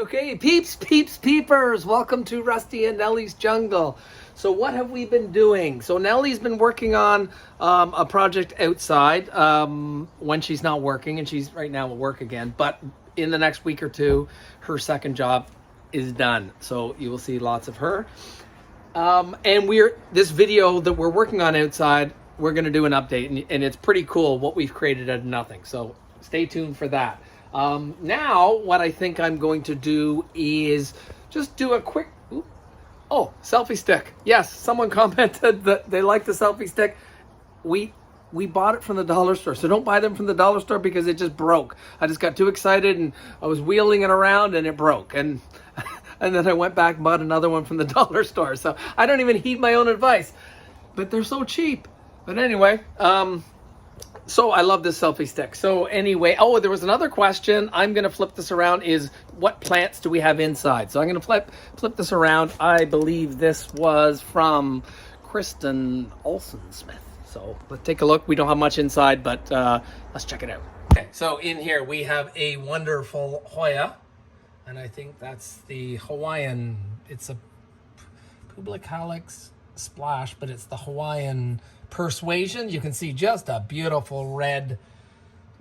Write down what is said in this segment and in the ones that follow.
Okay, peepers, welcome to Rusty and Nellie's Jungle. So what have we been doing? So Nellie's been working on a project outside when she's not working, and she's right now at work again. But in the next week or two, her second job is done. So you will see lots of her. And this video that we're working on outside, we're going to do an update, and it's pretty cool what we've created out of nothing. So stay tuned for that. Now, what I think I'm going to do is just do a quick, selfie stick. Yes, someone commented that they like the selfie stick. We bought it from the dollar store, so don't buy them from the dollar store because it just broke. I just got too excited and I was wheeling it around and it broke. And then I went back and bought another one from the dollar store. So I don't even heed my own advice, but they're so cheap. But anyway, so I love this selfie stick. So anyway, there was another question. I'm going to flip this around, is what plants do we have inside? So I'm going to flip this around. I believe this was from Kristen Olsen-Smith. So let's take a look. We don't have much inside, but let's check it out. Okay, so in here we have a wonderful Hoya. And I think that's the Hawaiian, it's a public calyx splash, but it's the Hawaiian Persuasion. You can see just a beautiful red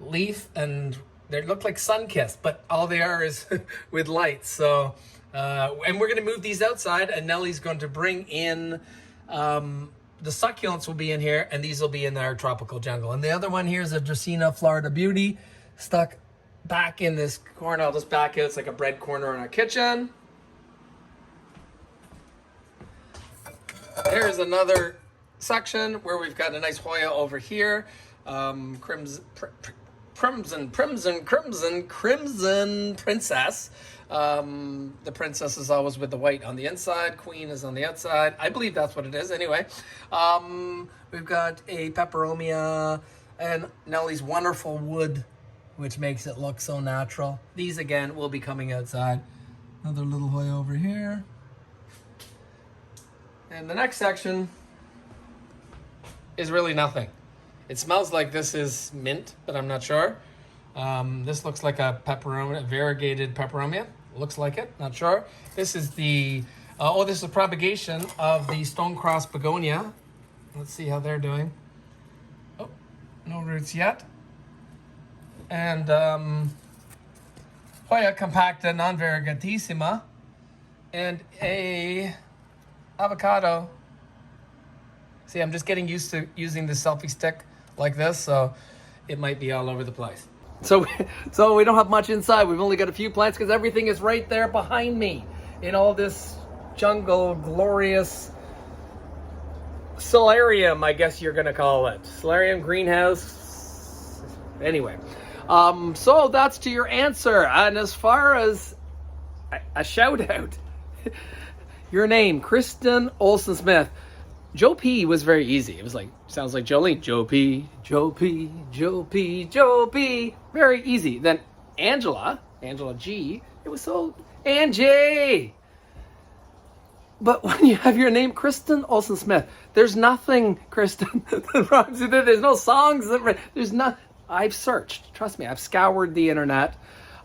leaf, and they look like sun-kissed, but all they are is with lights. So, and we're going to move these outside, and Nellie's going to bring in, the succulents will be in here, and these will be in our tropical jungle. And the other one here is a Dracaena Florida Beauty, stuck back in this corner. I'll just back it. It's like a bread corner in our kitchen. Here's another section where we've got a nice Hoya over here. Crimson Princess. The princess is always with the white on the inside. Queen is on the outside. I believe that's what it is anyway. We've got a peperomia and Nellie's wonderful wood, which makes it look so natural. These again will be coming outside. Another little Hoya over here. And the next section is really nothing. It smells like this is mint, but I'm not sure. This looks like a peperomia, variegated peperomia. Looks like it, not sure. This is the, this is a propagation of the stone-cross begonia. Let's see how they're doing. Oh, no roots yet. And Hoya compacta non-variegatissima, and a avocado. See, I'm just getting used to using the selfie stick like this, so it might be all over the place. So we don't have much inside. We've only got a few plants because everything is right there behind me in all this jungle, glorious solarium, I guess you're going to call it. Solarium, greenhouse. Anyway, so that's to your answer. And as far as a shout out, your name, Kristen Olsen-Smith. Joe P was very easy. It was like, sounds like Jolene. Joe P, Joe P, Joe P, Joe P. Very easy. Then Angela G, it was so, Angie. But when you have your name, Kristen Olsen-Smith, there's nothing, Kristen, that rhymes with it. There's no songs that, there's not. I've searched, trust me, I've scoured the internet.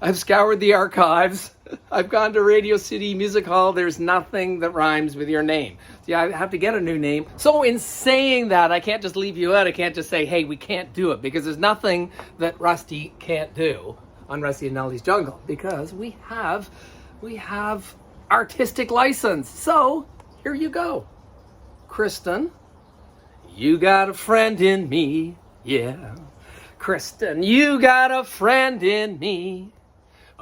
I've scoured the archives. I've gone to Radio City Music Hall. There's nothing that rhymes with your name. So I have to get a new name. So in saying that, I can't just leave you out. I can't just say, hey, we can't do it, because there's nothing that Rusty can't do on Rusty and Nellie's Jungle, because we have artistic license. So here you go. Kristen, you got a friend in me. Yeah. Kristen, you got a friend in me.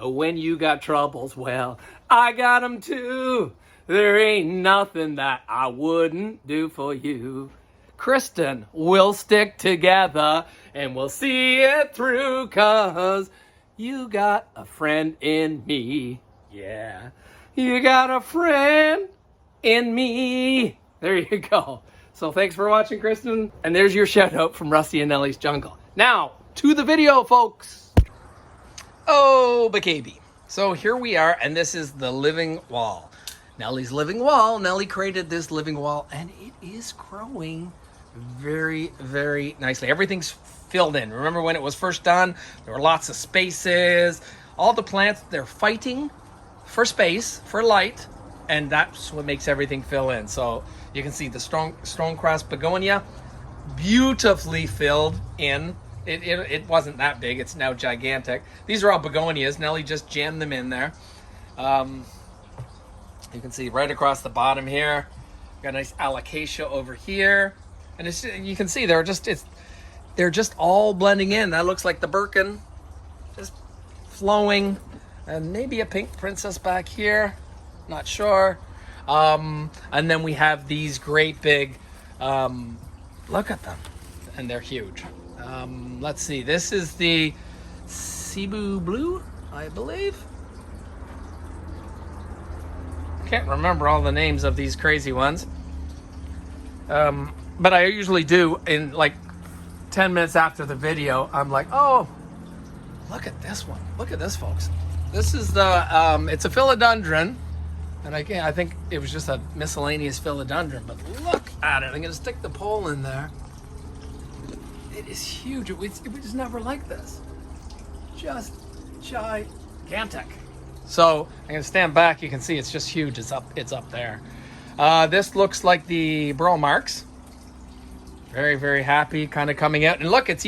When you got troubles, well, I got them too. There ain't nothing that I wouldn't do for you. Kristen, we'll stick together and we'll see it through, 'cause you got a friend in me. Yeah, you got a friend in me. There you go. So thanks for watching, Kristen. And there's your shout out from Rusty and Nellie's Jungle. Now, to the video, folks. Oh, baby. So here we are, and this is the living wall. Nellie's living wall. Nellie created this living wall, and it is growing very, very nicely. Everything's filled in. Remember when it was first done? There were lots of spaces. All the plants, they're fighting for space, for light, and that's what makes everything fill in. So you can see the stonecrest begonia, beautifully filled in. It wasn't that big. It's now gigantic. These are all begonias. Nellie just jammed them in there. You can see right across the bottom here. Got a nice alocasia over here, and you can see they're just all blending in. That looks like the Birkin, just flowing, and maybe a pink princess back here. Not sure. And then we have these great big. Look at them, and they're huge. Let's see. This is the Cebu Blue, I believe. Can't remember all the names of these crazy ones. But I usually do in like 10 minutes after the video. I'm like, oh, look at this one. Look at this, folks. This is the, it's a philodendron. And I think it was just a miscellaneous philodendron, but look at it. I'm gonna stick the pole in there. It is huge. It was never like this. Just gigantic. So I'm gonna stand back. You can see it's just huge. It's up there. This looks like the burl marks. Very, very happy, kind of coming out. And look, it's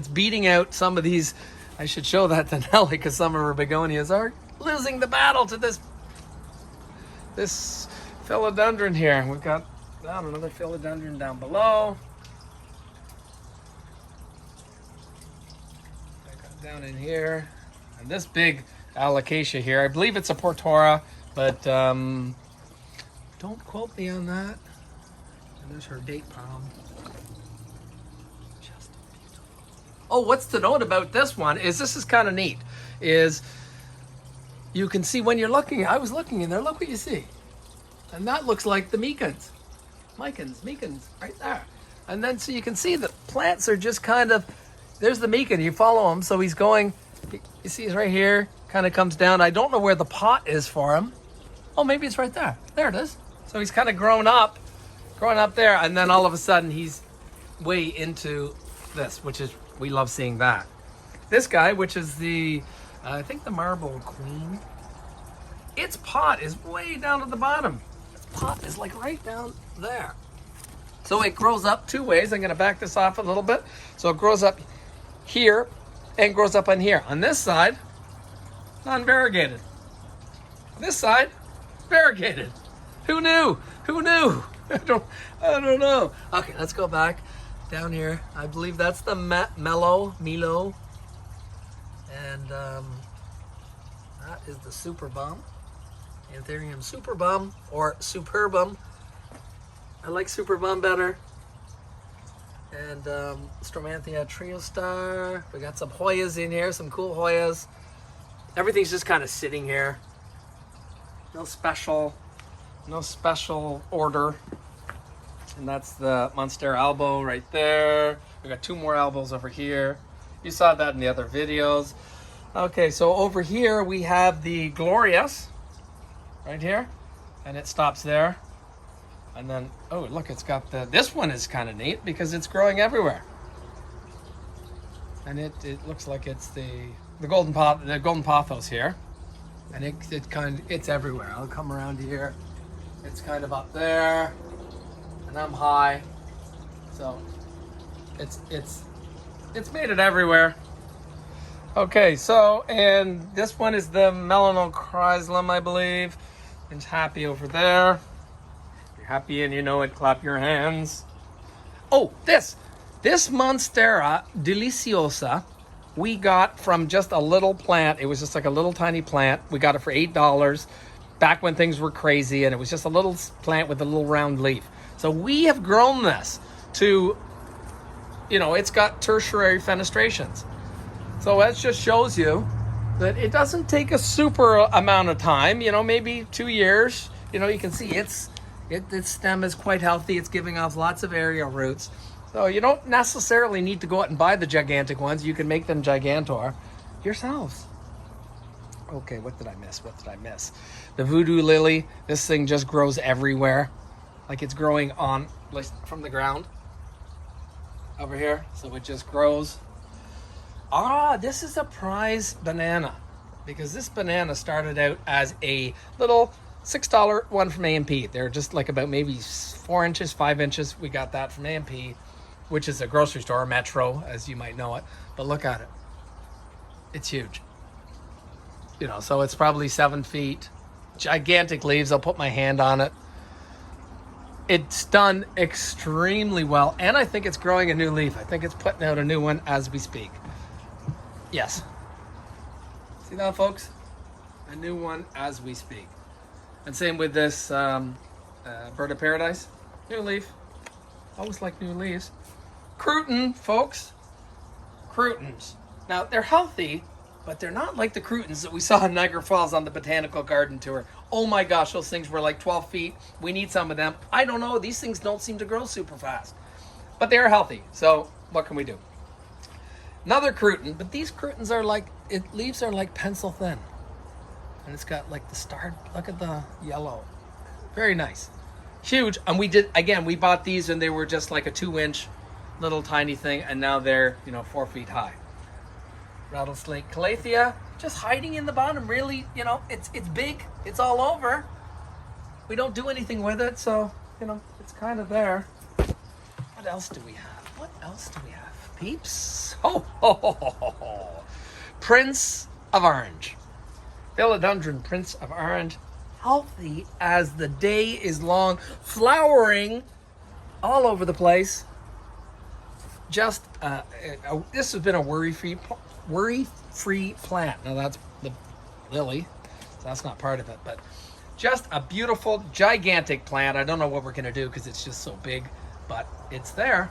beating out some of these. I should show that to Nellie because some of her begonias are losing the battle to this philodendron here. We've got another philodendron down below. Down in here, and this big alocasia here, I believe it's a portora, but don't quote me on that. And there's her date palm. Just beautiful. Oh, what's to note about this one is this is kind of neat. Is you can see when you're looking. I was looking in there. Look what you see, and that looks like the micans, right there. And then so you can see the plants are just kind of. There's the Mikan. You follow him, so he's going. You see, he's right here. Kind of comes down. I don't know where the pot is for him. Oh, maybe it's right there. There it is. So he's kind of growing up there, and then all of a sudden he's way into this, which is we love seeing that. This guy, which is the I think the Marble Queen. Its pot is way down at the bottom. Its pot is like right down there. So it grows up two ways. I'm going to back this off a little bit. So it grows up here and grows up on here. On this side, non-variegated. This side, variegated. Who knew? I don't know. Okay, let's go back down here. I believe that's the Milo. And that is the Superbum. Anthurium Superbum or Superbum. I like Superbum better. And Stromanthia Triostar. We got some Hoyas in here, some cool Hoyas. Everything's just kind of sitting here. No special order. And that's the Monstera elbow right there. We got two more elbows over here. You saw that in the other videos. Okay, so over here we have the Glorious right here, and it stops there. And then, oh look, it's got this one is kind of neat because it's growing everywhere. And it looks like it's the golden pothos here. And it's everywhere. I'll come around here. It's kind of up there, and I'm high. So it's made it everywhere. Okay, so, and this one is the Melanochrysum, I believe. It's happy over there. You're happy and you know it, clap your hands. Oh, this Monstera deliciosa, we got from just a little plant. It was just like a little tiny plant. We got it for $8 back when things were crazy, and it was just a little plant with a little round leaf. So we have grown this to, it's got tertiary fenestrations. So that just shows you that it doesn't take a super amount of time, maybe 2 years. You can see its stem is quite healthy. It's giving off lots of aerial roots. So you don't necessarily need to go out and buy the gigantic ones. You can make them gigantor yourselves. Okay, what did I miss? The voodoo lily, this thing just grows everywhere. Like it's growing from the ground over here. So it just grows. This is a prize banana. because this banana started out as a little $6 one from A&P. They're just like about maybe 4 inches, 5 inches. We got that from A&P, which is a grocery store, Metro, as you might know it. But look at it. It's huge. You know, so it's probably 7 feet. Gigantic leaves. I'll put my hand on it. It's done extremely well. And I think it's growing a new leaf. I think it's putting out a new one as we speak. Yes. See that, folks? A new one as we speak. And same with this bird of paradise. New leaf. Always like new leaves. Crouton, folks. Croutons. Now, they're healthy, but they're not like the croutons that we saw in Niagara Falls on the botanical garden tour. Oh my gosh, those things were like 12 feet. We need some of them. I don't know. These things don't seem to grow super fast. But they are healthy. So what can we do? Another crouton, but these croutons are like, leaves are like pencil thin. And it's got like the star, look at the yellow. Very nice. Huge. And we bought these and they were just like a 2-inch little tiny thing. And now they're, 4 feet high. Rattlesnake calathea, just hiding in the bottom. Really, it's big. It's all over. We don't do anything with it, so it's kind of there. What else do we have? Peeps. Prince of Orange. Philodendron Prince of Orange. Healthy as the day is long. Flowering all over the place. Just this has been a worry-free plant. Now that's the lily, so that's not part of it, but just a beautiful, gigantic plant. I don't know what we're going to do because it's just so big, but it's there.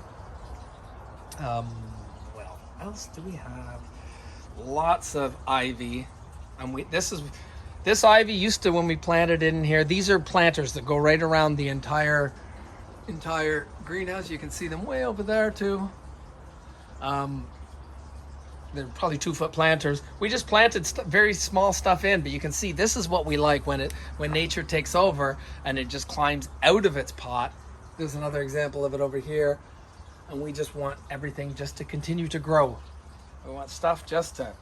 What else do we have? Lots of ivy. And this ivy used to, when we planted it in here, these are planters that go right around the entire greenhouse. You can see them way over there too. They're probably 2-foot planters. We just planted very small stuff in, but you can see this is what we like when nature takes over and it just climbs out of its pot. There's another example of it over here. And we just want everything just to continue to grow. We want stuff just to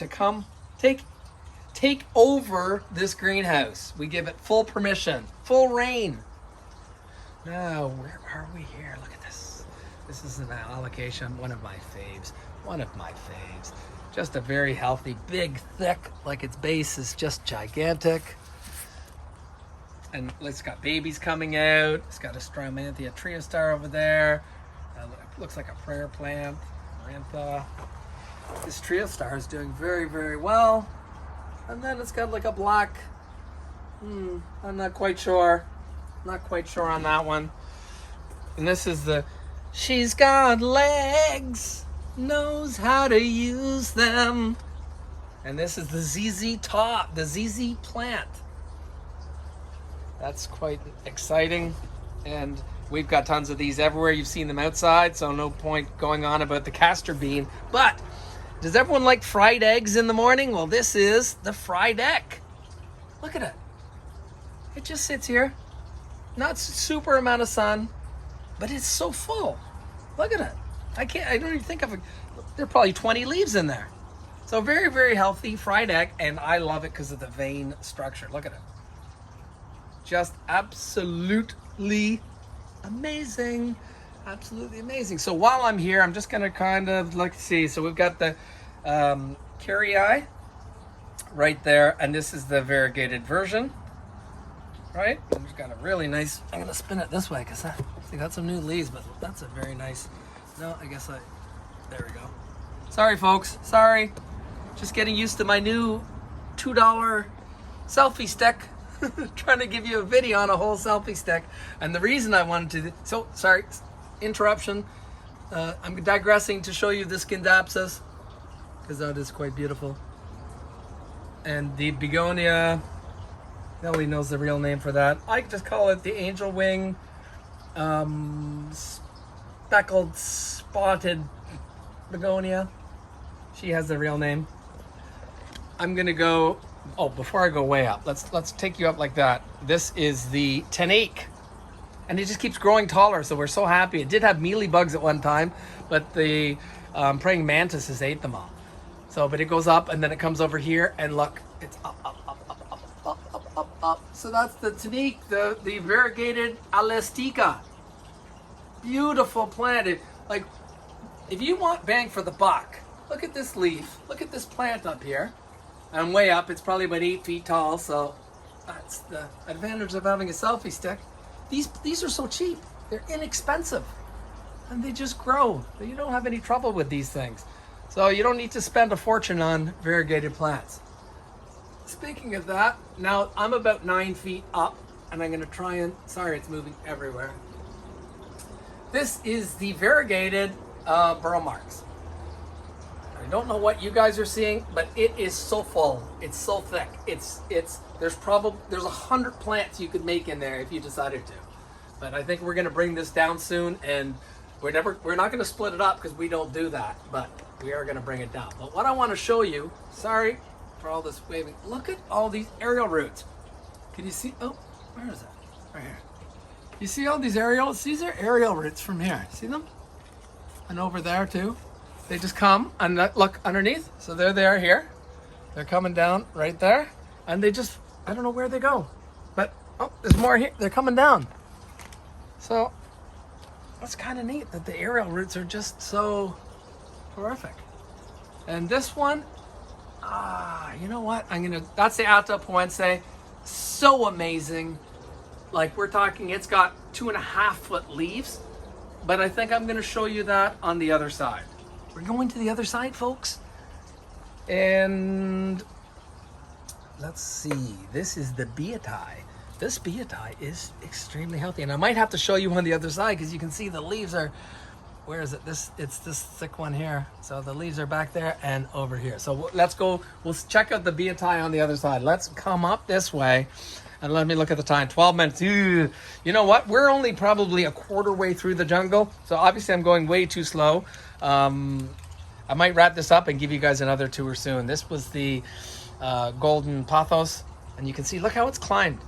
come take over this greenhouse. We give it full permission, full reign. Now, where are we here? Look at this. This is an allocation, one of my faves. Just a very healthy, big, thick, like its base is just gigantic. And it's got babies coming out. It's got a Stromanthia triostar over there. Looks like a prayer plant. Marantha. This triostar is doing very, very well. And then it's got like a black, I'm not quite sure. Not quite sure on that one. And this is she's got legs. Knows how to use them. And this is the ZZ top, the ZZ plant. That's quite exciting. And we've got tons of these everywhere. You've seen them outside, so no point going on about the castor bean. But does everyone like fried eggs in the morning? Well, this is the fried egg. Look at it. It just sits here. Not super amount of sun, but it's so full. Look at it. I don't even think of it. There are probably 20 leaves in there. So very, very healthy fried egg, and I love it because of the vein structure. Look at it. Just absolutely amazing. Absolutely amazing. So while I'm here, I'm just going to kind of see. So we've got the Carrii right there, and this is the variegated version. Right? And we've got a really nice, I'm going to spin it this way because they got some new leaves, but that's a very nice. No, there we go. Sorry, folks. Sorry. Just getting used to my new $2 selfie stick. Trying to give you a video on a whole selfie stick. And the reason I wanted to, sorry, interruption. I'm digressing to show you the Scindapsus, because that is quite beautiful. And the begonia, nobody knows the real name for that. I just call it the angel wing, speckled, spotted begonia. She has the real name. I'm gonna go. Oh, before I go way up, let's take you up like that. This is the Tanique, and it just keeps growing taller. So we're so happy. It did have mealy bugs at one time, but the praying mantises ate them all. So, but it goes up and then it comes over here and look, it's up, up, up, up, up, up, up, up, up. So that's the Tanique, the variegated Alestica. Beautiful plant. If you want bang for the buck, look at this leaf. Look at this plant up here. I'm way up. It's probably about 8 feet tall. So that's the advantage of having a selfie stick. These are so cheap. They're inexpensive. And they just grow. You don't have any trouble with these things. So you don't need to spend a fortune on variegated plants. Speaking of that, now I'm about 9 feet up. And I'm going to try and... Sorry, it's moving everywhere. This is the variegated burrow marks. I don't know what you guys are seeing, but it is so full. It's so thick. There's 100 plants you could make in there if you decided to. But I think we're going to bring this down soon, and we're not going to split it up because we don't do that, but we are going to bring it down. But what I want to show you, sorry for all this waving. Look at all these aerial roots. Can you see? Oh, where is it? Right here. You see all these aerials? These are aerial roots from here. See them? And over there too. They just come and look underneath. So there they are here. They're coming down right there. And they just, I don't know where they go. But, oh, there's more here. They're coming down. So, that's kind of neat that the aerial roots are just so horrific. And this one, you know what? That's the Alta Puense. So amazing. Like we're talking, it's got 2.5 foot leaves, but I think I'm going to show you that on the other side. We're going to the other side, folks. And let's see, this is the beatai. This beatai is extremely healthy. And I might have to show you on the other side because you can see the leaves are, where is it? It's this thick one here. So the leaves are back there and over here. So let's go, we'll check out the beatai on the other side. Let's come up this way. And let me look at the time, 12 minutes. You know what? We're only probably a quarter way through the jungle. So obviously I'm going way too slow. I might wrap this up and give you guys another tour soon. This was the golden pothos. And you can see, look how it's climbed.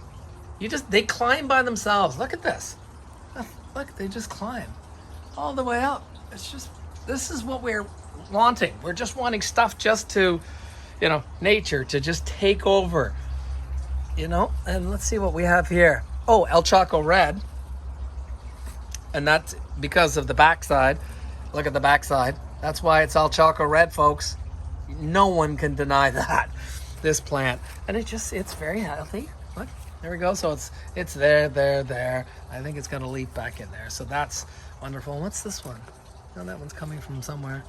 They climb by themselves. Look at this. Look, they just climb all the way up. This is what we're wanting. We're just wanting stuff just to, nature to just take over. And let's see what we have here. Oh, El Chaco Red. And that's because of the backside. Look at the backside. That's why it's El Chaco Red, folks. No one can deny that, this plant. And it's very healthy. Look, there we go. So it's there. I think it's going to leap back in there. So that's wonderful. What's this one? No, that one's coming from somewhere.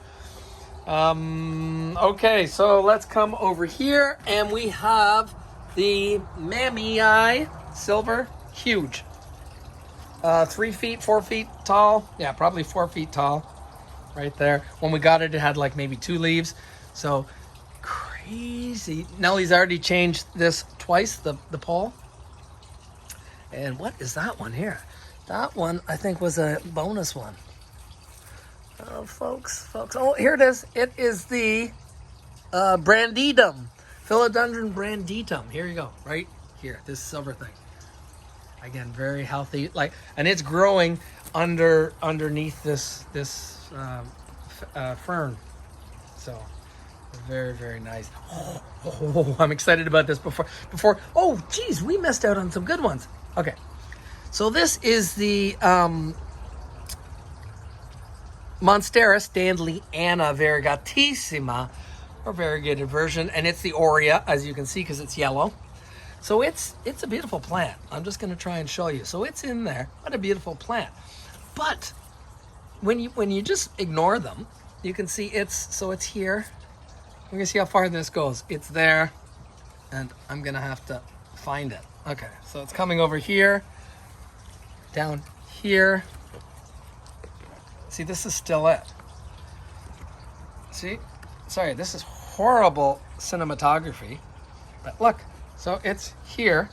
Okay, so let's come over here. And we have the Mamii Silver, huge. 3 feet, 4 feet tall. Yeah, probably 4 feet tall. Right there. When we got it, it had like maybe 2 leaves. So crazy. Nellie's already changed this twice, the pole. And what is that one here? That one, I think, was a bonus one. Oh, folks. Oh, here it is. It is the Branditum. Philodendron branditum. Here you go, right here. This silver thing. Again, very healthy. And it's growing underneath this fern. So very, very nice. Oh, I'm excited about this. Before. Oh, geez, we missed out on some good ones. Okay, so this is the Monstera Stanleyana variegatissima, or variegated version, and it's the Aurea, as you can see, because it's yellow. So it's a beautiful plant. I'm just going to try and show you. So it's in there. What a beautiful plant. But when you just ignore them, you can see it's here. We're going to see how far this goes. It's there, and I'm going to have to find it. Okay, so it's coming over here, down here. See, this is still it. See? Sorry, this is horrible cinematography. But look, so it's here,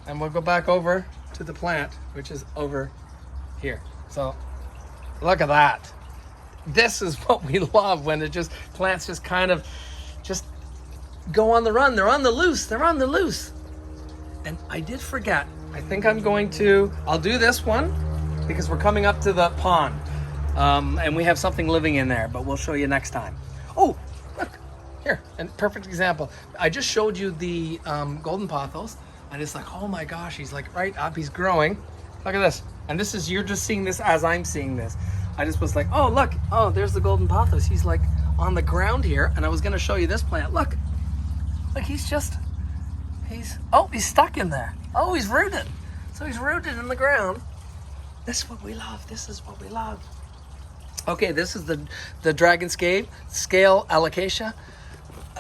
and we'll go back over to the plant, which is over here. So look at that. This is what we love, when plants just kind of just go on the run. They're on the loose. And I did forget. I think I'll do this one because we're coming up to the pond. And we have something living in there, but we'll show you next time. Oh, look, Here, and perfect example. I just showed you the golden pothos, and it's like, oh my gosh, he's like right up, he's growing. Look at this. And this is, you're just seeing this as I'm seeing this. I just was like, oh look, oh there's the golden pothos. He's like on the ground here, and I was gonna show you this plant. Look, he's stuck in there. Oh, he's rooted. So he's rooted in the ground. This is what we love. This is what we love. Okay, this is the dragon scale alocasia.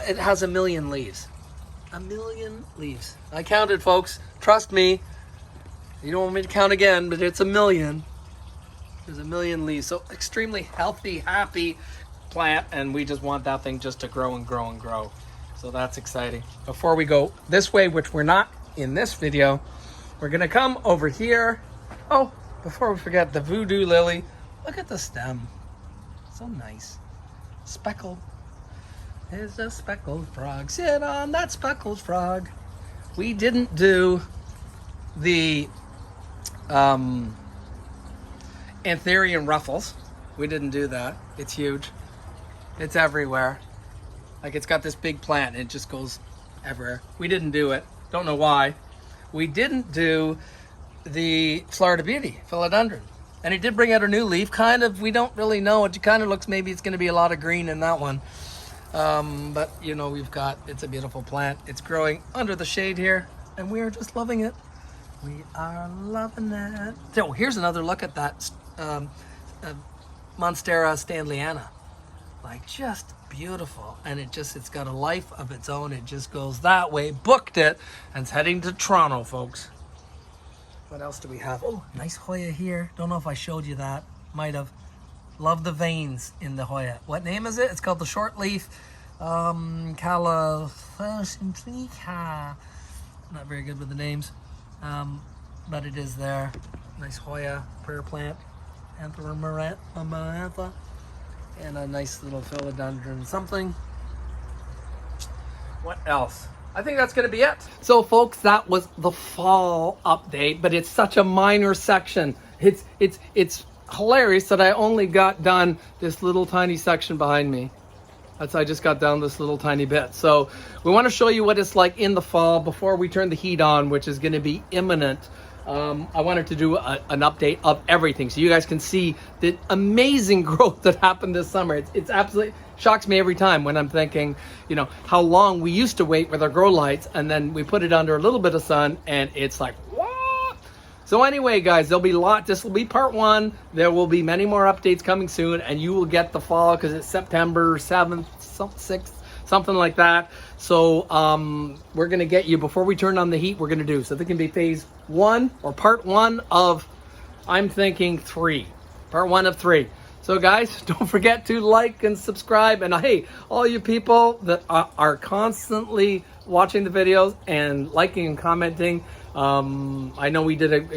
It has 1 million leaves. 1 million leaves. I counted, folks. Trust me. You don't want me to count again, but it's 1 million. There's 1 million leaves. So extremely healthy, happy plant, and we just want that thing just to grow and grow and grow. So that's exciting. Before we go this way, which we're not in this video, we're gonna come over here. Oh, before we forget, the voodoo lily. Look at the stem. So nice. Speckled. There's a speckled frog. Sit on that speckled frog. We didn't do the Anthurium ruffles. We didn't do that. It's huge. It's everywhere. Like, it's got this big plant and it just goes everywhere. We didn't do it. Don't know why. We didn't do the Florida Beauty, philodendron. And it did bring out a new leaf, kind of. We don't really know. It kind of looks, maybe it's going to be a lot of green in that one. But, you know, it's a beautiful plant. It's growing under the shade here, and we are just loving it. We are loving it. So here's another look at that Monstera stanleyana. Like, just beautiful. And it's got a life of its own. It just goes that way. Booked it, and it's heading to Toronto, folks. What else do we have? Oh, nice Hoya here. Don't know if I showed you that. Might have. Love the veins in the Hoya. What name is it? It's called the short leaf Cala. Not very good with the names, but it is there. Nice Hoya prayer plant, Anthermarantha, and a nice little philodendron something. What else? I think that's going to be it. So folks, that was the fall update, but it's such a minor section. It's hilarious that I only got done this little tiny section behind me. I just got down this little tiny bit. So we want to show you what it's like in the fall before we turn the heat on, which is going to be imminent. I wanted to do an update of everything so you guys can see the amazing growth that happened this summer. It's absolutely shocks me every time when I'm thinking, you know, how long we used to wait with our grow lights, and then we put it under a little bit of sun and it's like, what? So anyway, guys, there'll be this will be part 1. There will be many more updates coming soon, and you will get the fall because it's September 7th, 6th, something like that. So we're going to get you, before we turn on the heat, we're going to do, so there can be phase 1 or part 1 of, I'm thinking 3. Part 1 of 3. So guys, don't forget to like and subscribe. And hey, all you people that are constantly watching the videos and liking and commenting, I know we did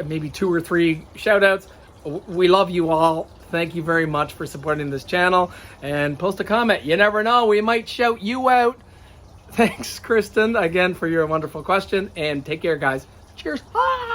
maybe 2 or 3 shout outs. We love you all. Thank you very much for supporting this channel, and post a comment. You never know, we might shout you out. Thanks, Kristen, again for your wonderful question, and take care, guys. Cheers. Bye.